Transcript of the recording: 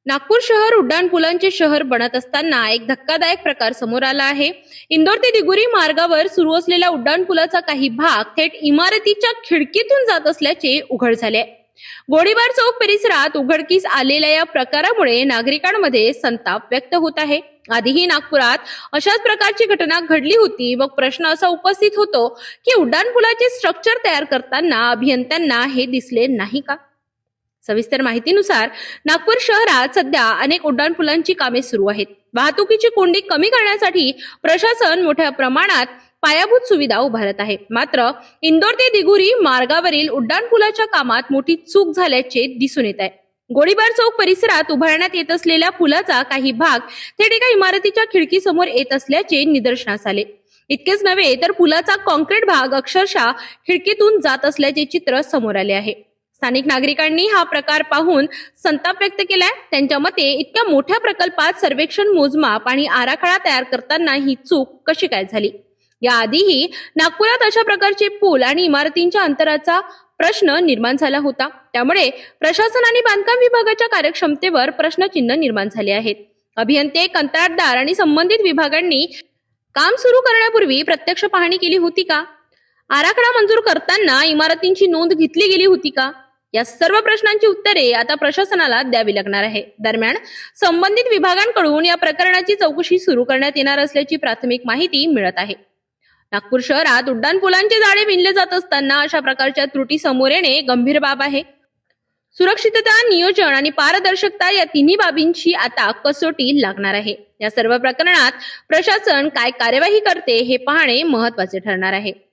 नागपूर शहर उड्डाणपुलांचे शहर बनत असताना एक धक्कादायक प्रकार समोर आला आहे. इंदोर ते दिगुरी मार्गावर सुरू असलेल्या उड्डाणपुलाचा काही भाग थेट इमारतीच्या खिडकीतून जात असल्याचे उघड झाले. गोळीबार चौक परिसरात उघडकीस आलेल्या या प्रकारामुळे नागरिकांमध्ये संताप व्यक्त होत आहे. आधीही नागपुरात अशाच प्रकारची घटना घडली होती. मग प्रश्न असा उपस्थित होतो की उड्डाणपुलाचे स्ट्रक्चर तयार करताना अभियंत्यांना हे दिसले नाही का? सविस्तर माहितीनुसार नागपूर शहरात सध्या अनेक उड्डाणपुलांची कामे सुरू आहेत. वाहतुकीची कोंडी कमी करण्यासाठी प्रशासन मोठ्या प्रमाणात पायाभूत सुविधा उभारत आहे. मात्र इंदोर ते दिगुरी मार्गावरील उड्डाणपुलाच्या कामात मोठी चूक झाल्याचे दिसून येत आहे. गोळीबार चौक परिसरात उभारण्यात येत असलेल्या पुलाचा काही भाग थेट एका इमारतीच्या खिडकीसमोर येत असल्याचे निदर्शनास आले. इतकेच नव्हे तर पुलाचा कॉन्क्रीट भाग अक्षरशः खिडकीतून जात असल्याचे चित्र समोर आले आहे. स्थानिक नागरिकांनी हा प्रकार पाहून संताप व्यक्त केलाय. त्यांच्या मते इतक्या मोठ्या प्रकल्पात सर्वेक्षण, मोजमाप आणि आराखडा तयार करताना ही चूक कशी काय झाली? याआधीही नागपुरात अशा प्रकारचे पूल आणि इमारतींच्या अंतराचा प्रश्न निर्माण झाला होता. त्यामुळे प्रशासन आणि बांधकाम विभागाच्या कार्यक्षमतेवर प्रश्नचिन्ह निर्माण झाले आहेत. अभियंते, कंत्राटदार आणि संबंधित विभागांनी काम सुरू करण्यापूर्वी प्रत्यक्ष पाहणी केली होती का? आराखडा मंजूर करताना इमारतींची नोंद घेतली गेली होती का? या सर्व प्रश्नांची उत्तरे आता प्रशासनाला द्यावी लागणार आहे. दरम्यान संबंधित विभागांकडून या प्रकरणाची चौकशी सुरू करण्यात येणार असल्याची प्राथमिक माहिती मिळत आहे. नागपूर शहरात उड्डाणपुलांचे जाळे विणले जात असताना अशा प्रकारच्या त्रुटी समोर येणे गंभीर बाब आहे. सुरक्षितता, नियोजन आणि पारदर्शकता या तिन्ही बाबींची आता कसोटी लागणार आहे. या सर्व प्रकरणात प्रशासन काय कार्यवाही करते हे पाहणे महत्त्वाचे ठरणार आहे.